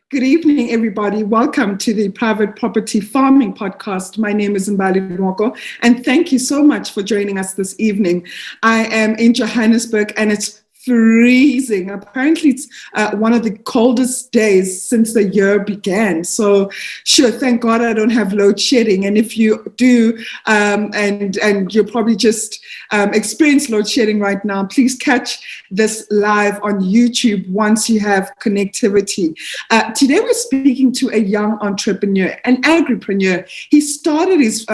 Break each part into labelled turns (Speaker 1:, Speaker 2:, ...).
Speaker 1: Good evening, everybody. Welcome to the Private Property Farming Podcast. My name is Mbali Nwoko, and thank you so much for joining us this evening. I am in Johannesburg, and it's freezing. Apparently, it's one of the coldest days since the year began. So, sure, thank God I don't have load shedding. And if you do, and you're probably just experience load shedding right now, please catch this live on YouTube once you have connectivity. Today, we're speaking to a young entrepreneur, an agripreneur. He started his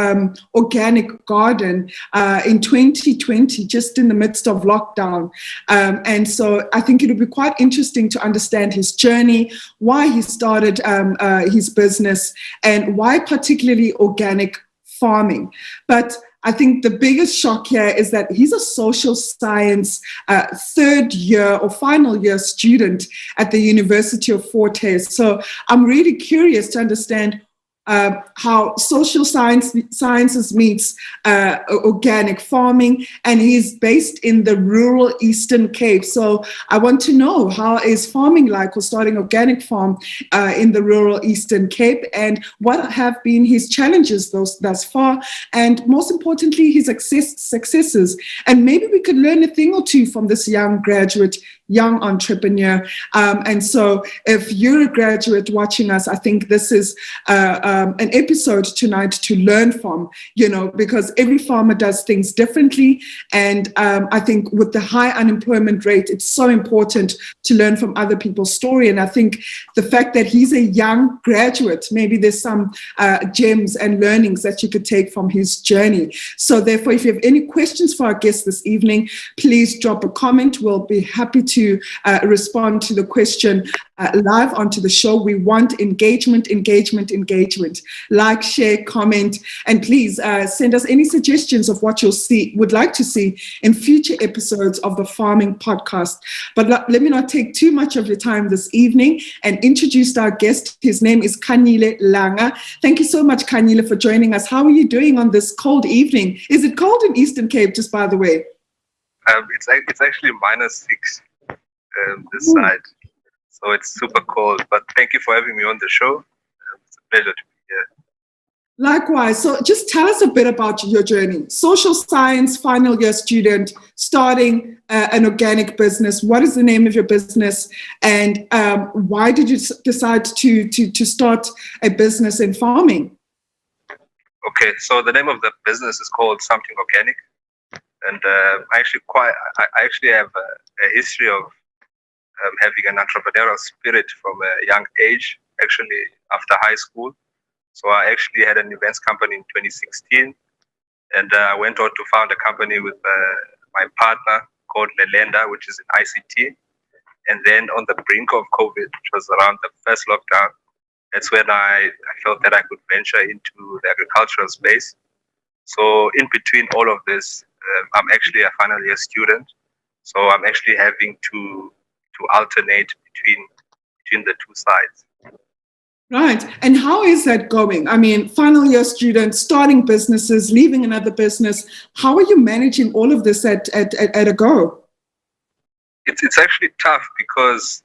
Speaker 1: organic garden in 2020, just in the midst of lockdown. And so I think it would be quite interesting to understand his journey, why he started his business, and why particularly organic farming. But I think the biggest shock here is that he's a social science third year or final year student at the University of Fort Hare. So I'm really curious to understand how social sciences meets organic farming, and he's based in the rural Eastern Cape. So I want to know, how is farming like, or starting organic farm in the rural Eastern Cape, and what have been his challenges thus far, and most importantly, his successes. And maybe we could learn a thing or two from this young graduate, young entrepreneur. And so if you're a graduate watching us, I think this is an episode tonight to learn from, because every farmer does things differently. And I think with the high unemployment rate, it's so important to learn from other people's story. And I think the fact that he's a young graduate, maybe there's some gems and learnings that you could take from his journey. So therefore, if you have any questions for our guest this evening, please drop a comment. We'll be happy to respond to the question live onto the show. We want engagement. Like, share, comment, and please send us any suggestions of what would like to see in future episodes of the Farming Podcast. But let me not take too much of your time this evening and introduce our guest. His name is Khanyile Langa. Thank you so much, Khanyile, for joining us. How are you doing on this cold evening? Is it cold in Eastern Cape, just by the way?
Speaker 2: It's actually -6 this side, so it's super cold. But thank you for having me on the show. It's a pleasure to be here.
Speaker 1: Likewise. So just tell us a bit about your journey. Social science, final year student, starting an organic business. What is the name of your business, and why did you decide to start a business in farming?
Speaker 2: Okay, so the name of the business is called Something Organic, and I actually have a history of having an entrepreneurial spirit from a young age, actually after high school. So I actually had an events company in 2016, and I went on to found a company with my partner called Lelenda, which is in ICT. And then on the brink of COVID, which was around the first lockdown, that's when I felt that I could venture into the agricultural space. So in between all of this, I'm actually a final year student. So I'm actually having to alternate between the two sides.
Speaker 1: Right. And how is that going? I mean, final year students, starting businesses, leaving another business. How are you managing all of this at a go?
Speaker 2: It's actually tough because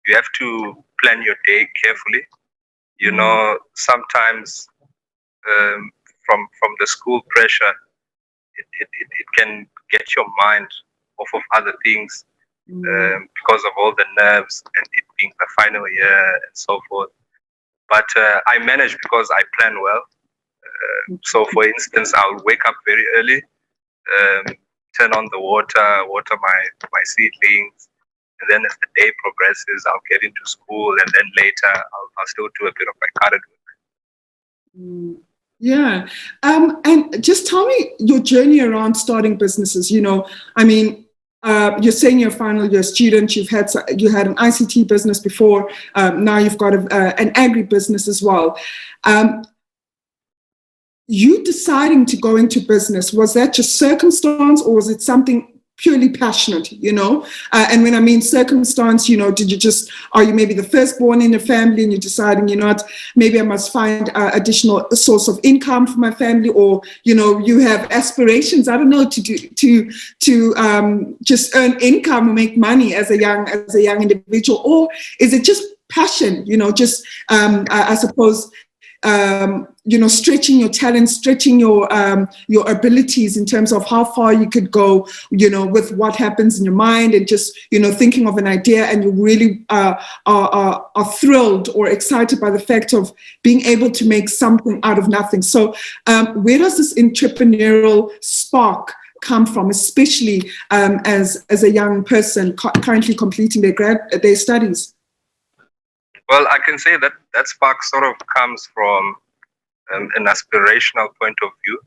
Speaker 2: you have to plan your day carefully. Sometimes from the school pressure, it can get your mind off of other things. Because of all the nerves and it being the final year and so forth. But I manage because I plan well. So for instance, I'll wake up very early, turn on the water my seedlings, and then as the day progresses, I'll get into school, and then later I'll still do a bit of my garden work.
Speaker 1: Yeah. And just tell me your journey around starting businesses. You're saying you're a final year student. You had an ICT business before. Now you've got an agri business as well. You deciding to go into business, was that just circumstance, or was it something purely passionate, and when I mean circumstance, are you maybe the firstborn in your family and you're deciding, maybe I must find additional source of income for my family, or, you have aspirations, I don't know, to just earn income or make money as a young individual, or is it just passion, just, I suppose, stretching your talents, stretching your abilities in terms of how far you could go, with what happens in your mind, and just, thinking of an idea, and you really are thrilled or excited by the fact of being able to make something out of nothing. So where does this entrepreneurial spark come from, especially as a young person currently completing their studies?
Speaker 2: Well, I can say that spark sort of comes from an aspirational point of view.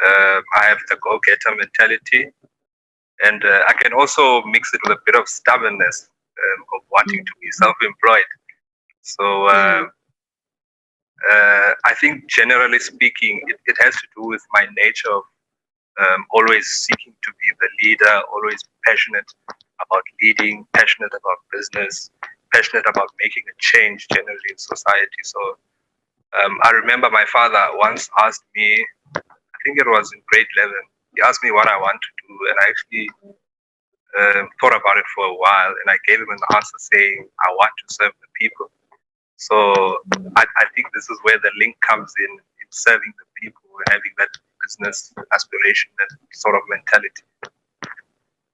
Speaker 2: I have the go-getter mentality, and I can also mix it with a bit of stubbornness of wanting to be self-employed. So I think, generally speaking, it has to do with my nature of always seeking to be the leader, always passionate about leading, passionate about business, passionate about making a change generally in society. So I remember my father once asked me, I think it was in grade 11, he asked me what I want to do, and I actually thought about it for a while, and I gave him an answer saying, I want to serve the people. So I think this is where the link comes in serving the people, having that business aspiration, that sort of mentality.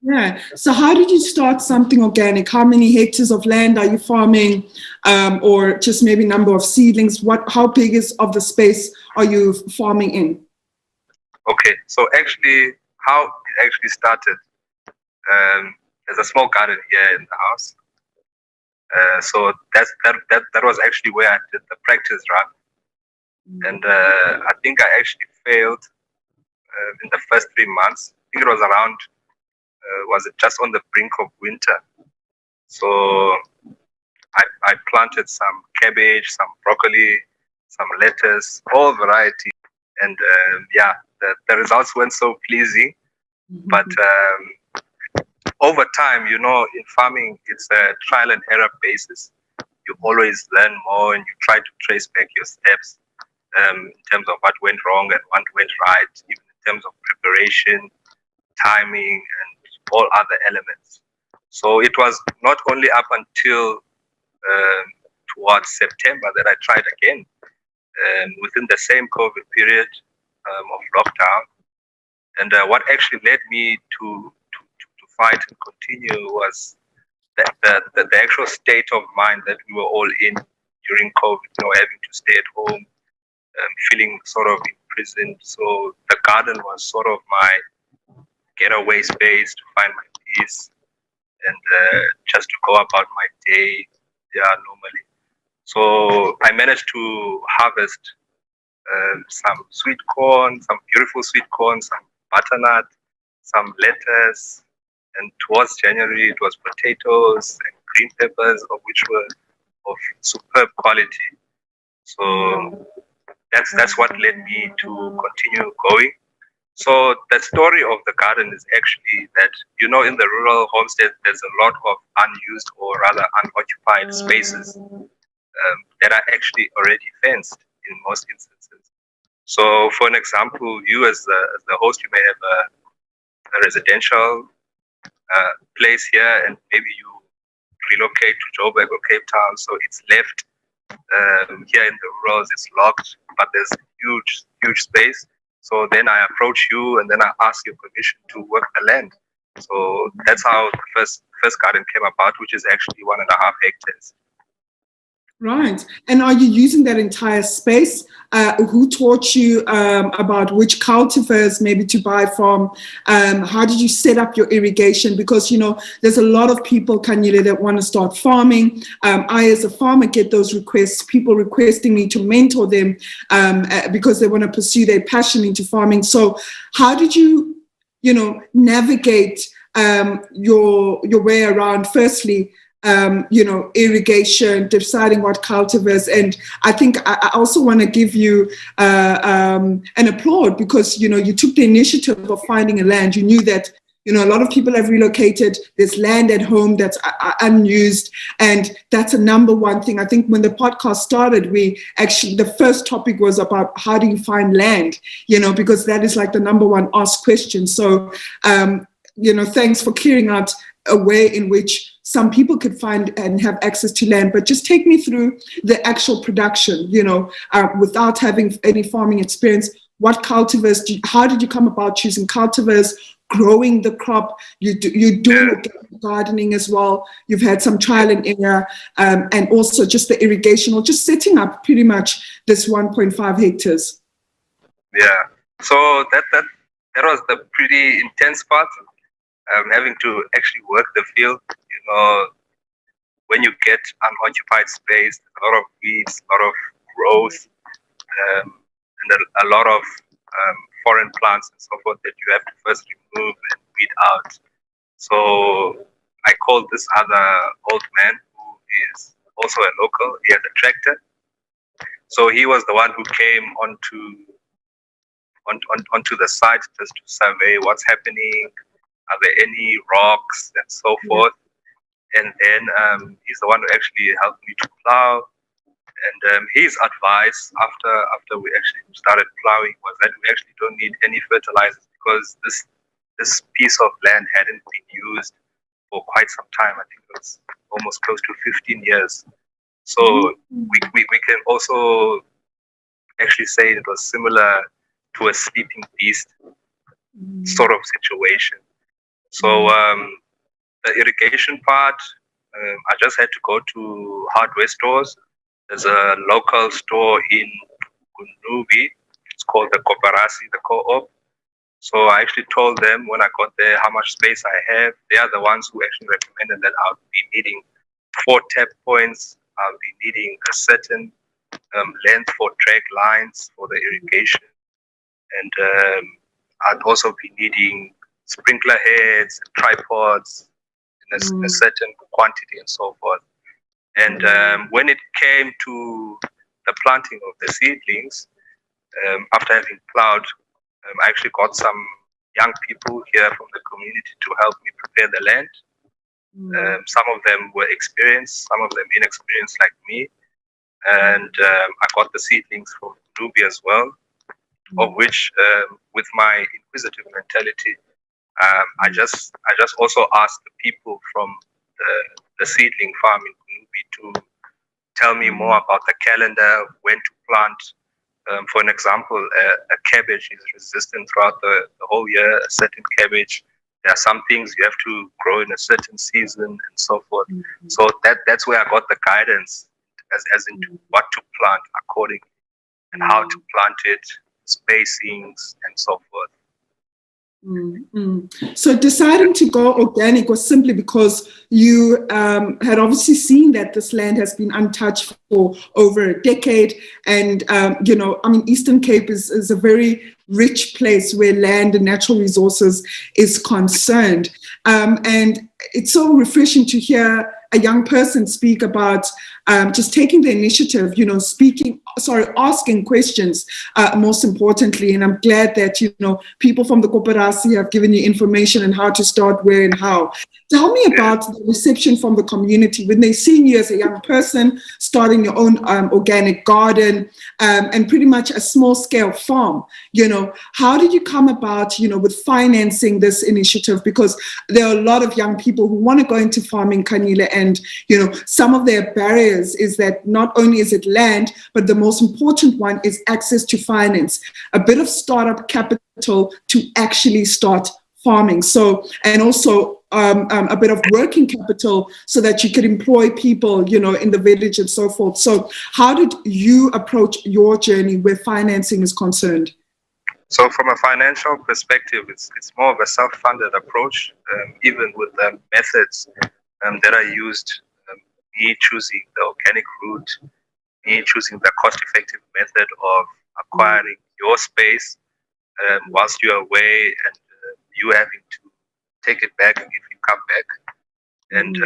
Speaker 1: Yeah. So how did you start something organic? How many hectares of land are you farming, or just maybe number of seedlings? How big is of the space are you farming in?
Speaker 2: Okay. So actually, how it actually started, there's a small garden here in the house. So that was actually where I did the practice run. And I think I actually failed in the first 3 months. I think it was around, was it just on the brink of winter? So I planted some cabbage, some broccoli, some lettuce, all variety. And the results weren't so pleasing. But over time, in farming, it's a trial and error basis. You always learn more, and you try to trace back your steps in terms of what went wrong and what went right, even in terms of preparation, timing, and all other elements. So it was not only up until towards September that I tried again, within the same COVID period of lockdown. And what actually led me to fight and continue was the actual state of mind that we were all in during COVID, having to stay at home, feeling sort of imprisoned. So the garden was sort of my getaway space to find my peace and just to go about my day, normally. So I managed to harvest some sweet corn, some beautiful sweet corn, some butternut, some lettuce, and towards January it was potatoes and green peppers, of which were of superb quality. So that's what led me to continue going. So the story of the garden is actually that, in the rural homestead, there's a lot of unused or rather unoccupied spaces that are actually already fenced in most instances. So for an example, you as the host, you may have a residential place here, and maybe you relocate to Joburg or Cape Town, so it's left here in the rurals, it's locked, but there's huge space. So then I approach you, and then I ask your permission to work the land. So that's how the first garden came about, which is actually 1.5 hectares.
Speaker 1: Right. And are you using that entire space? Who taught you about which cultivars maybe to buy from? How did you set up your irrigation? Because, there's a lot of people, Khanyile, that want to start farming. I, as a farmer, get those requests, people requesting me to mentor them because they want to pursue their passion into farming. So how did you, navigate your way around, firstly, irrigation, deciding what cultivars? And I think I also want to give you an applaud because, you took the initiative of finding a land. You knew that, a lot of people have relocated. There's land at home that's unused. And that's a number one thing. I think when the podcast started, the first topic was about how do you find land, because that is like the number one asked question. So, thanks for clearing out a way in which some people could find and have access to land, but just take me through the actual production, without having any farming experience. What cultivars, how did you come about choosing cultivars, growing the crop? You're doing organic gardening as well. You've had some trial and error, and also just the irrigation, or just setting up pretty much this 1.5 hectares.
Speaker 2: Yeah. So that was the pretty intense part. Having to actually work the field. When you get unoccupied space, a lot of weeds, a lot of growth, and a lot of foreign plants and so forth that you have to first remove and weed out. So I called this other old man who is also a local. He had a tractor. So he was the one who came onto the site just to survey what's happening. Are there any rocks and so forth? And then he's the one who actually helped me to plow. And his advice after we actually started plowing was that we actually don't need any fertilizers, because this piece of land hadn't been used for quite some time. I think it was almost close to 15 years. So we can also actually say it was similar to a sleeping beast sort of situation. So the irrigation part, I just had to go to hardware stores. There's a local store in Kunubi. It's called the Koperasi, the co-op. So I actually told them when I got there how much space I have. They are the ones who actually recommended that I'll be needing 4 tap points. I'll be needing a certain length for drag lines for the irrigation. And I'd also be needing sprinkler heads, tripods in a certain quantity and so forth. And when it came to the planting of the seedlings, after having plowed, I actually got some young people here from the community to help me prepare the land. Some of them were experienced, some of them inexperienced like me. And I got the seedlings from Ruby as well, of which, with my inquisitive mentality, I just also asked the people from the seedling farm in Kunubi to tell me more about the calendar, when to plant. For an example, a cabbage is resistant throughout the whole year. A certain cabbage, there are some things you have to grow in a certain season and so forth. So that's where I got the guidance as into what to plant accordingly and how to plant it, spacings and so forth.
Speaker 1: So deciding to go organic was simply because you had obviously seen that this land has been untouched for over a decade. And, Eastern Cape is a very rich place where land and natural resources is concerned. And it's so refreshing to hear a young person speak about just taking the initiative, asking questions, most importantly. And I'm glad that, people from the Koperasi have given you information on how to start, where and how. Tell me about the reception from the community when they see you as a young person starting your own organic garden and pretty much a small scale farm. How did you come about, with financing this initiative? Because there are a lot of young people who want to go into farming, Khanyile, and, some of their barriers is that not only is it land, but the most important one is access to finance, a bit of startup capital to actually start farming. So, and also a bit of working capital so that you could employ people, in the village and so forth. So how did you approach your journey where financing is concerned?
Speaker 2: So from a financial perspective, it's more of a self-funded approach, even with the methods that are used, me choosing the organic route, me choosing the cost-effective method of acquiring your space whilst you're away, and you having to take it back if you come back, and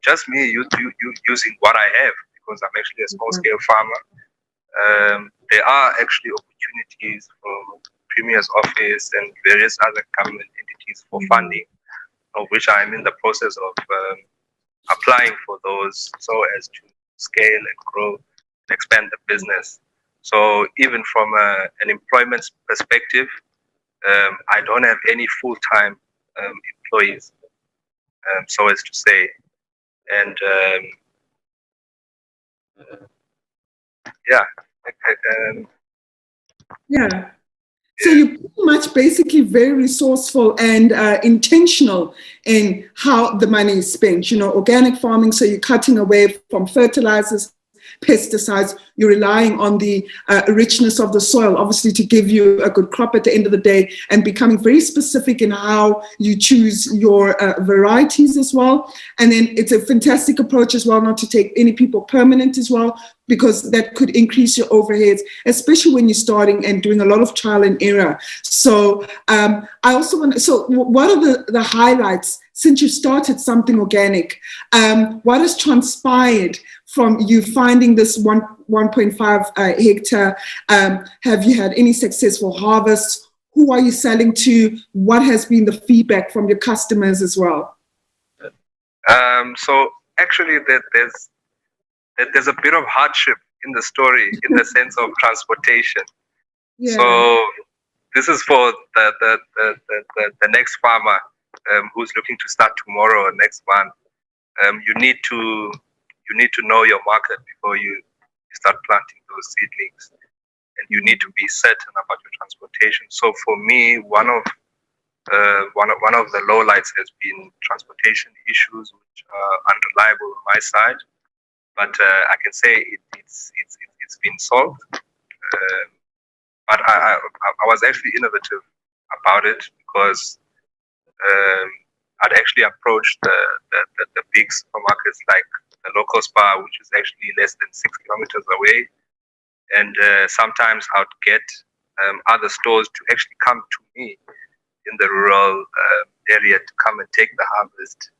Speaker 2: just me using what I have, because I'm actually a small-scale farmer. There are actually opportunities from Premier's office and various other government entities for funding, of which I'm in the process of applying for those, so as to scale and grow and expand the business. So even from an employment perspective, I don't have any full-time employees, so as to say. And yeah,
Speaker 1: yeah. So you're pretty much basically very resourceful and intentional in how the money is spent. You know, organic farming, so you're cutting away from fertilizers, pesticides. You're relying on the richness of the soil, obviously, to give you a good crop at the end of the day, and becoming very specific in how you choose your varieties as well. And then it's a fantastic approach as well, not to take any people permanent as well, because that could increase your overheads, especially when you're starting and doing a lot of trial and error. So I also want to, so what are the highlights since you started Something Organic? What has transpired from you finding this 1.5 hectare? Have you had any successful harvests? Who are you selling to? What has been the feedback from your customers as well?
Speaker 2: So actually there's a bit of hardship in the story in the sense of transportation. Yeah. So this is for the next farmer who's looking to start tomorrow or next month. You need to know your market before you start planting those seedlings, and you need to be certain about your transportation. So for me, one of the lowlights has been transportation issues, which are unreliable on my side. But I can say it's been solved. But I was actually innovative about it, because I'd actually approached the big supermarkets like the local Spar, which is actually less than 6 kilometers away, and sometimes I'd get other stores to actually come to me in the rural area to come and take the harvest.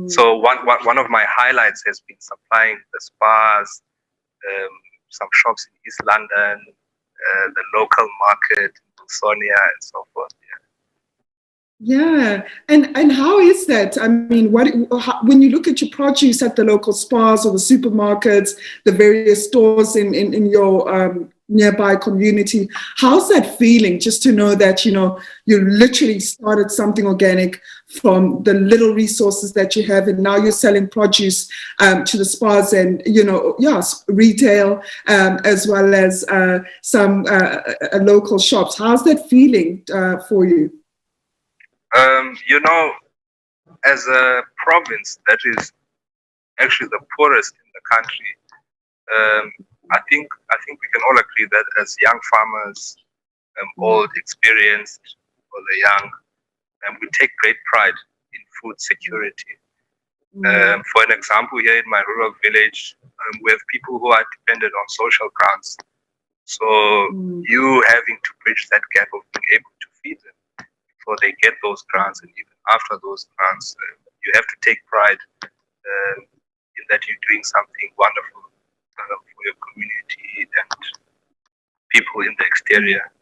Speaker 2: So one of my highlights has been supplying the Spars, some shops in East London, the local market, Sonia, and so forth.
Speaker 1: Yeah, and how is that? I mean, when you look at your produce at the local Spars or the supermarkets, the various stores in your nearby community, how's that feeling? Just to know that you literally started Something Organic from the little resources that you have, and now you're selling produce to the Spars and retail as well as some local shops. How's that feeling for you?
Speaker 2: As a province that is actually the poorest in the country, I think we can all agree that as young farmers, old, experienced, or the young, we take great pride in food security. For an example, here in my rural village, we have people who are dependent on social grants. So you having to bridge that gap of being able to feed them before they get those grants, and even after those grants, you have to take pride in that you're doing something wonderful for your community and people in the exterior.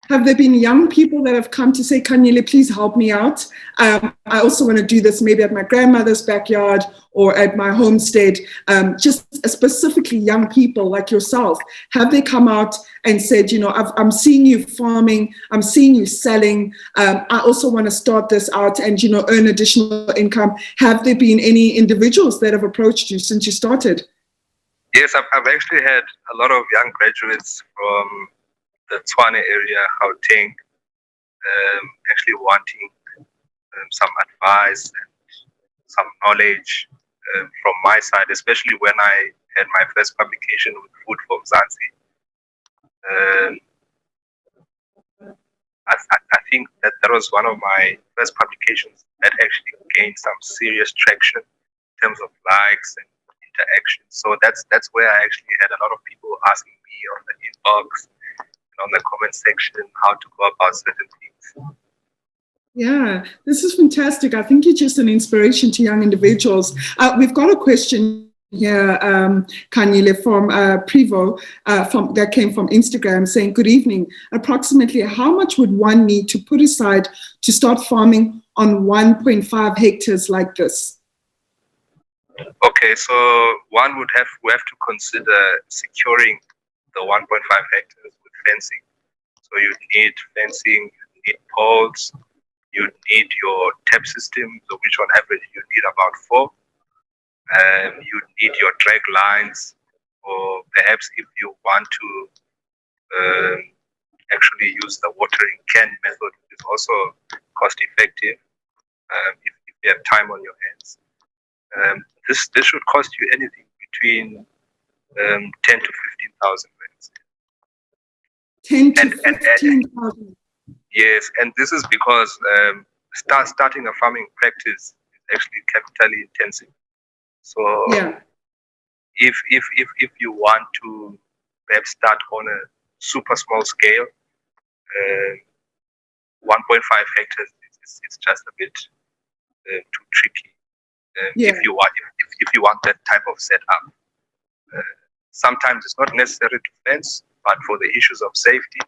Speaker 1: Have there been young people that have come to say, Khanyile, please help me out? I also want to do this maybe at my grandmother's backyard or at my homestead. Just specifically young people like yourself. Have they come out and said, I'm seeing you farming, I'm seeing you selling. I also want to start this out and, earn additional income. Have there been any individuals that have approached you since you started?
Speaker 2: Yes, I've actually had a lot of young graduates from the Tshwane area, Gauteng, actually wanting some advice and some knowledge from my side, especially when I had my first publication with Food for Mzansi. I think that was one of my first publications that actually gained some serious traction in terms of likes and interaction. So that's where I actually had a lot of people asking me on the inbox, on the comment section, how to go about certain things.
Speaker 1: Yeah, this is fantastic. I think you're just an inspiration to young individuals. We've got a question here, Khanyile, from Privo, that came from Instagram, saying, good evening. Approximately how much would one need to put aside to start farming on 1.5 hectares like this?
Speaker 2: Okay, so one would have to consider securing the 1.5 hectares with fencing. So you need fencing, you need poles, You need your tap system, so which on average you need about 4. You need your drag lines, or perhaps if you want to actually use the watering can method, which is also cost effective if you have time on your hands. This should cost you anything between 10 to 15,000 rands.
Speaker 1: 10 to 15,000.
Speaker 2: Yes, and this is because starting a farming practice is actually capitally intensive. So
Speaker 1: yeah.
Speaker 2: if you want to perhaps start on a super small scale, 1.5 hectares is just a bit too tricky. If you want that type of setup, sometimes it's not necessary to fence, but for the issues of safety,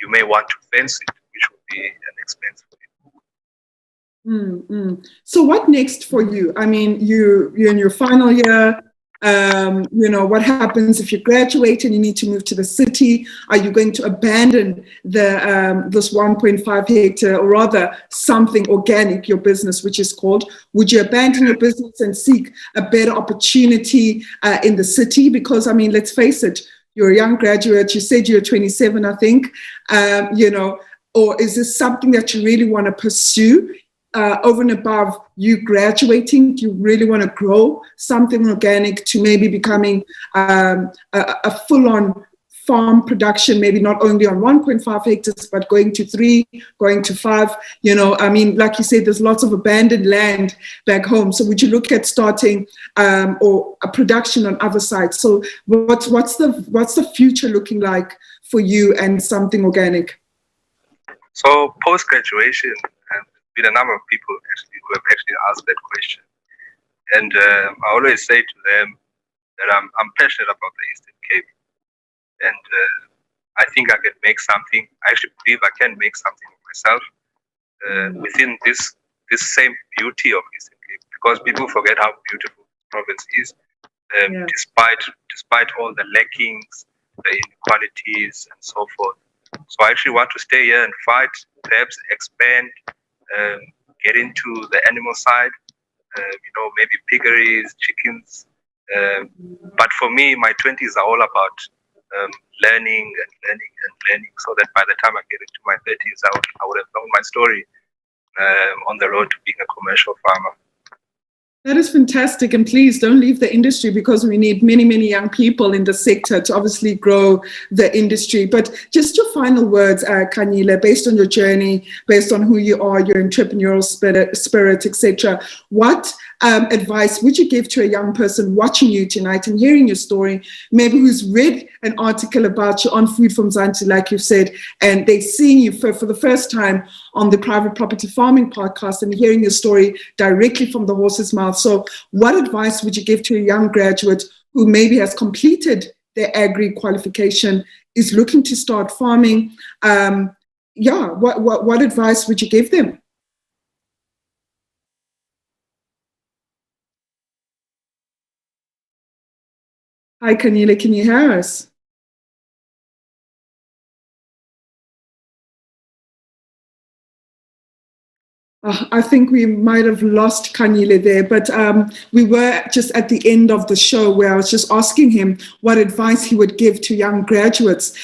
Speaker 2: you may want to fence it, which would be an expense for you.
Speaker 1: So what next for you? I mean, you're in your final year. What happens if you graduate and you need to move to the city? Are you going to abandon this 1.5 hectare, or rather something organic, your business, which is called? Would you abandon your business and seek a better opportunity in the city? Because, I mean, let's face it, you're a young graduate. You said you're 27, I think. Or is this something that you really want to pursue? Over and above you graduating, do you really want to grow something organic to maybe becoming a full-on farm production, maybe not only on 1.5 hectares, but going to 3, going to 5? I mean, like you said, there's lots of abandoned land back home. So would you look at starting or a production on other sites? So what's the future looking like for you and something organic?
Speaker 2: So post-graduation, with a number of people who have actually asked that question, and I always say to them that I'm passionate about the Eastern Cape, and I think I can make something. I actually believe I can make something of myself within this same beauty of Eastern Cape, because people forget how beautiful the province is, despite all the lackings, the inequalities, and so forth. So I actually want to stay here and fight, perhaps expand. Get into the animal side, maybe piggeries, chickens. But for me, my 20s are all about learning, so that by the time I get into my 30s, I would have known my story on the road to being a commercial farmer.
Speaker 1: That is fantastic. And please don't leave the industry, because we need many, many young people in the sector to obviously grow the industry. But just your final words, Khanyile, based on your journey, based on who you are, your entrepreneurial spirit, etc. What advice would you give to a young person watching you tonight and hearing your story, maybe who's read an article about you on Food from Zante, like you've said, and they're seeing you for the first time on the Private Property Farming podcast and hearing your story directly from the horse's mouth? So what advice would you give to a young graduate who maybe has completed their agri qualification, is looking to start farming? What advice would you give them? Hi, Khanyile, can you hear us? I think we might have lost Khanyile there, but we were just at the end of the show where I was just asking him what advice he would give to young graduates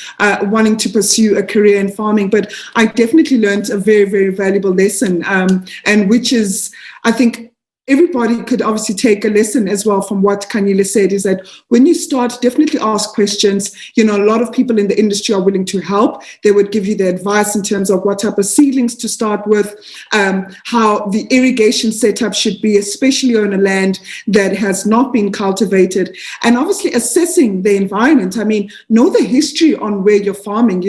Speaker 1: wanting to pursue a career in farming. But I definitely learned a very, very valuable lesson, and which is, I think, everybody could obviously take a lesson as well from what Khanyile said, is that when you start, definitely ask questions. A lot of people in the industry are willing to help. They would give you the advice in terms of what type of seedlings to start with, how the irrigation setup should be, especially on a land that has not been cultivated, and obviously assessing the environment. I mean, know the history on where you're farming,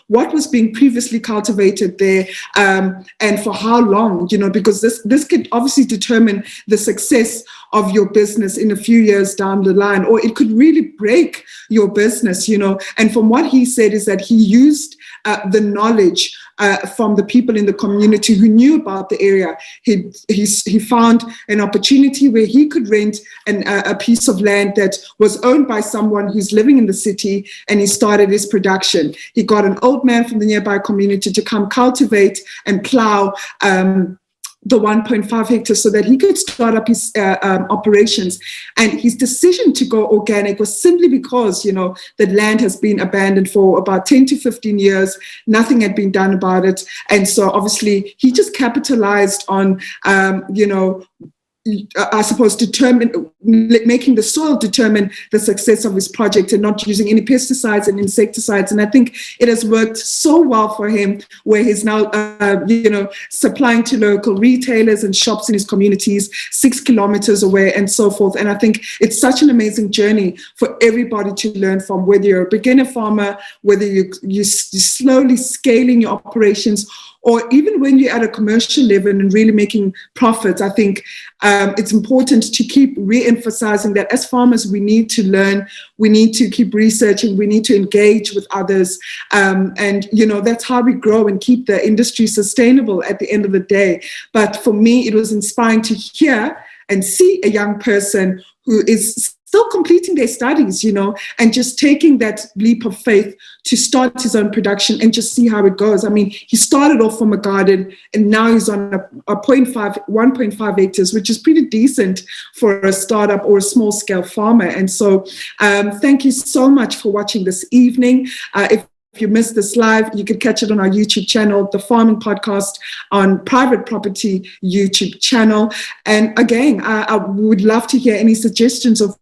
Speaker 1: what was being previously cultivated there, and for how long, because this could obviously determine the success of your business in a few years down the line, or it could really break your business, And from what he said is that he used the knowledge from the people in the community who knew about the area. He found an opportunity where he could rent a piece of land that was owned by someone who's living in the city, and he started his production. He got an old man from the nearby community to come cultivate and plow the 1.5 hectares so that he could start up his operations. And his decision to go organic was simply because, the land has been abandoned for about 10 to 15 years. Nothing had been done about it. And so obviously he just capitalized on, I suppose, making the soil determine the success of his project and not using any pesticides and insecticides. And I think it has worked so well for him, where he's now, supplying to local retailers and shops in his communities 6 kilometers away and so forth. And I think it's such an amazing journey for everybody to learn from, whether you're a beginner farmer, whether you're slowly scaling your operations, or even when you're at a commercial level and really making profits. I think it's important to keep re-emphasizing that as farmers, we need to learn, we need to keep researching, we need to engage with others. And that's how we grow and keep the industry sustainable at the end of the day. But for me, it was inspiring to hear and see a young person who is still completing their studies, and just taking that leap of faith to start his own production and just see how it goes. I mean, he started off from a garden and now he's on a 1.5 hectares, which is pretty decent for a startup or a small scale farmer. And so thank you so much for watching this evening. If you missed this live, you could catch it on our YouTube channel, The Farming Podcast on Private Property YouTube channel. And again, I would love to hear any suggestions of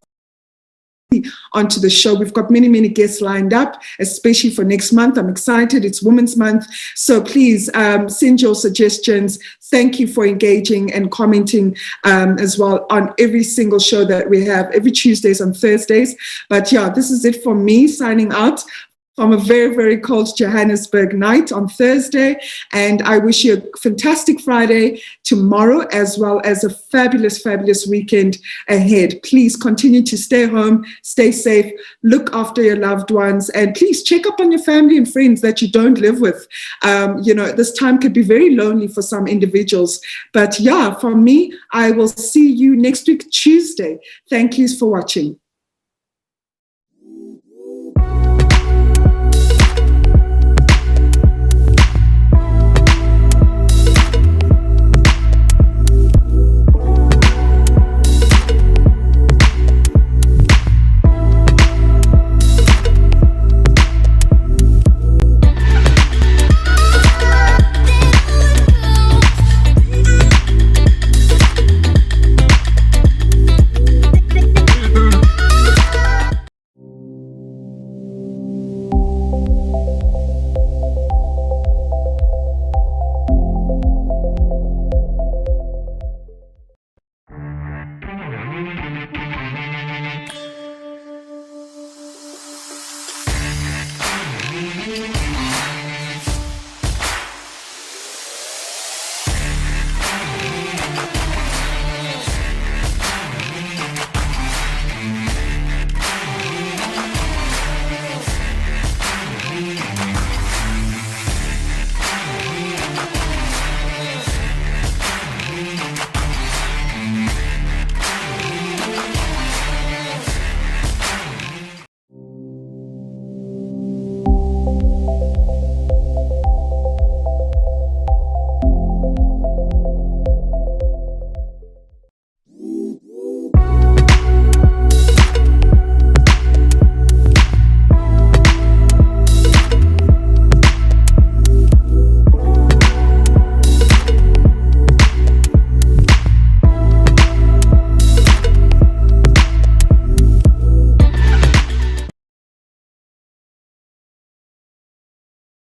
Speaker 1: onto the show. We've got many, many guests lined up, especially for next month. I'm excited. It's Women's Month. So please send your suggestions. Thank you for engaging and commenting as well on every single show that we have every Tuesdays and Thursdays. But yeah, this is it for me signing out from a very, very cold Johannesburg night on Thursday. And I wish you a fantastic Friday tomorrow, as well as a fabulous, fabulous weekend ahead. Please continue to stay home, stay safe, look after your loved ones, and please check up on your family and friends that you don't live with. This time could be very lonely for some individuals. But yeah, for me, I will see you next week, Tuesday. Thank you for watching.